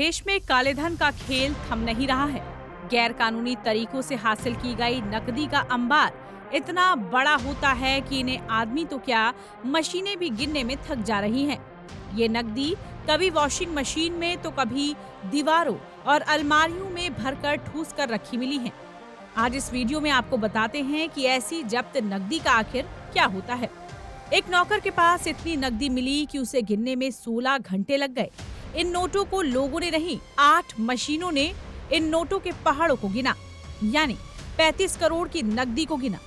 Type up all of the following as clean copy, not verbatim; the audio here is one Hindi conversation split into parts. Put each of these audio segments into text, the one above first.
देश में काले धन का खेल थम नहीं रहा है। गैर कानूनी तरीकों से हासिल की गई नकदी का अंबार इतना बड़ा होता है कि इन्हें आदमी तो क्या, मशीनें भी गिनने में थक जा रही हैं। ये नकदी कभी वॉशिंग मशीन में तो कभी दीवारों और अलमारियों में भरकर ठूस कर रखी मिली है। आज इस वीडियो में आपको बताते हैं कि ऐसी जब्त नकदी का आखिर क्या होता है। एक नौकर के पास इतनी नकदी मिली कि उसे गिनने में 16 घंटे लग गए। इन नोटों को लोगों ने नहीं, 8 मशीनों ने इन नोटों के पहाड़ों को गिना, यानी 35 करोड़ की नकदी को गिना।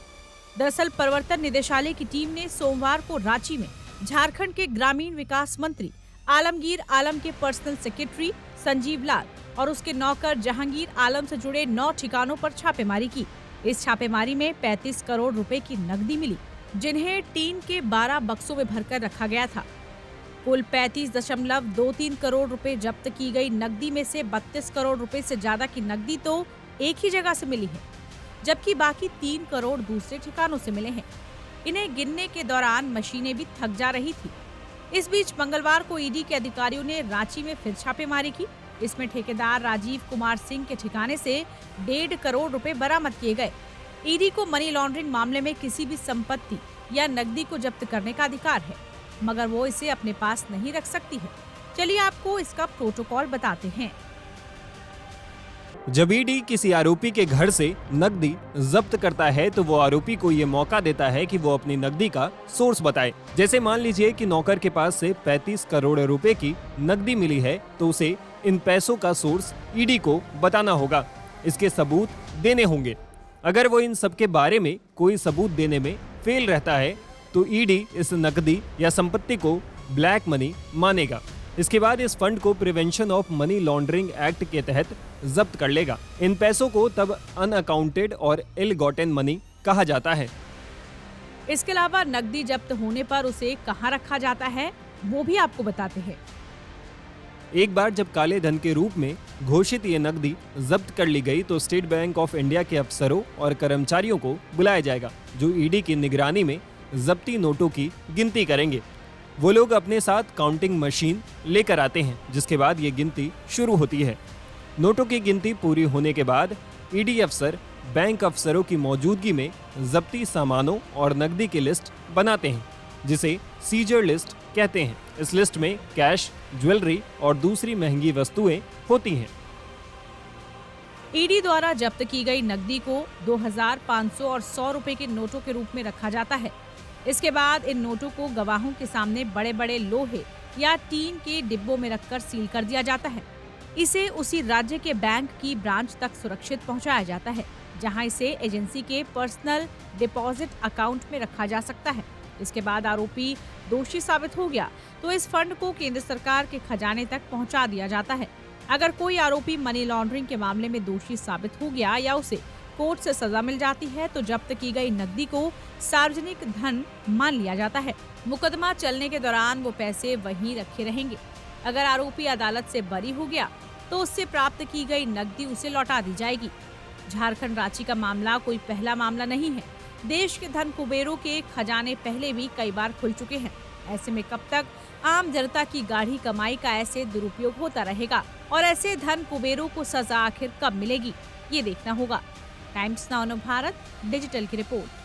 दरअसल प्रवर्तन निदेशालय की टीम ने सोमवार को रांची में झारखंड के ग्रामीण विकास मंत्री आलमगीर आलम के पर्सनल सेक्रेटरी संजीव लाल और उसके नौकर जहांगीर आलम से जुड़े 9 ठिकानों पर छापेमारी की। इस छापेमारी में 35 करोड़ रुपए की नकदी मिली, जिन्हें टीन के 12 बक्सों में भरकर रखा गया था। कुल 35.23 करोड़ रुपए जब्त की गई नकदी में से 32 करोड़ रुपए से ज्यादा की नकदी तो एक ही जगह से मिली है, जबकि बाकी 3 करोड़ दूसरे ठिकानों से मिले हैं। इन्हें गिनने के दौरान मशीनें भी थक जा रही थी। इस बीच मंगलवार को ईडी के अधिकारियों ने रांची में फिर छापेमारी की। इसमें ठेकेदार राजीव कुमार सिंह के ठिकाने से 1.5 करोड़ रुपए बरामद किए गए। ईडी को मनी लॉन्ड्रिंग मामले में किसी भी संपत्ति या नकदी को जब्त करने का अधिकार है, मगर वो इसे अपने पास नहीं रख सकती है। चलिए आपको इसका प्रोटोकॉल बताते हैं। जब ईडी किसी आरोपी के घर से नकदी जब्त करता है तो वो आरोपी को ये मौका देता है कि वो अपनी नकदी का सोर्स बताए। जैसे मान लीजिए कि नौकर के पास से 35 करोड़ रुपए की नकदी मिली है, तो उसे इन पैसों का सोर्स ईडी को बताना होगा, इसके सबूत देने होंगे। अगर वो इन सब के बारे में कोई सबूत देने में फेल रहता है तो ईडी इस नकदी या संपत्ति को ब्लैक मनी मानेगा। इसके बाद इस फंड को prevention of money laundering act के तहत जब्त कर लेगा। इन पैसों को तब अनअकाउंटेड और इल गॉटेन मनी कहा जाता है। इसके अलावा नकदी जब्त होने पर उसे कहाँ रखा जाता है, वो भी आपको बताते हैं। एक बार जब काले धन के रूप में घोषित ये नकदी जब्त कर ली गई तो स्टेट बैंक ऑफ इंडिया के अफसरों और कर्मचारियों को बुलाया जाएगा, जो ईडी की निगरानी में जब्ती नोटों की गिनती करेंगे। वो लोग अपने साथ काउंटिंग मशीन लेकर आते हैं, जिसके बाद ये गिनती शुरू होती है। नोटों की गिनती पूरी होने के बाद ईडी अफसर बैंक अफसरों की मौजूदगी में जब्ती सामानों और नकदी की लिस्ट बनाते हैं, जिसे सीजर लिस्ट कहते हैं। इस लिस्ट में कैश, ज्वेलरी और दूसरी महंगी वस्तुएं होती हैं। ईडी द्वारा जब्त की गई नकदी को 2000, 500 और 100 रुपए के नोटों के रूप में रखा जाता है। इसके बाद इन नोटों को गवाहों के सामने बड़े बड़े लोहे या टीन के डिब्बों में रखकर सील कर दिया जाता है। इसे उसी राज्य के बैंक की ब्रांच तक सुरक्षित पहुंचाया जाता है, जहां इसे एजेंसी के पर्सनल डिपॉजिट अकाउंट में रखा जा सकता है। इसके बाद आरोपी दोषी साबित हो गया तो इस फंड को केंद्र सरकार के खजाने तक पहुंचा दिया जाता है। अगर कोई आरोपी मनी लॉन्ड्रिंग के मामले में दोषी साबित हो गया या उसे कोर्ट से सजा मिल जाती है तो जब्त की गई नकदी को सार्वजनिक धन मान लिया जाता है। मुकदमा चलने के दौरान वो पैसे वहीं रखे रहेंगे। अगर आरोपी अदालत से बरी हो गया तो उससे प्राप्त की गई नकदी उसे लौटा दी जाएगी। झारखंड रांची का मामला कोई पहला मामला नहीं है। देश के धन कुबेरों के खजाने पहले भी कई बार खुल चुके हैं। ऐसे में कब तक आम जनता की गाढ़ी कमाई का ऐसे दुरुपयोग होता रहेगा और ऐसे धन कुबेरों को सजा आखिर कब मिलेगी, ये देखना होगा। टाइम्स नाउ भारत डिजिटल की रिपोर्ट।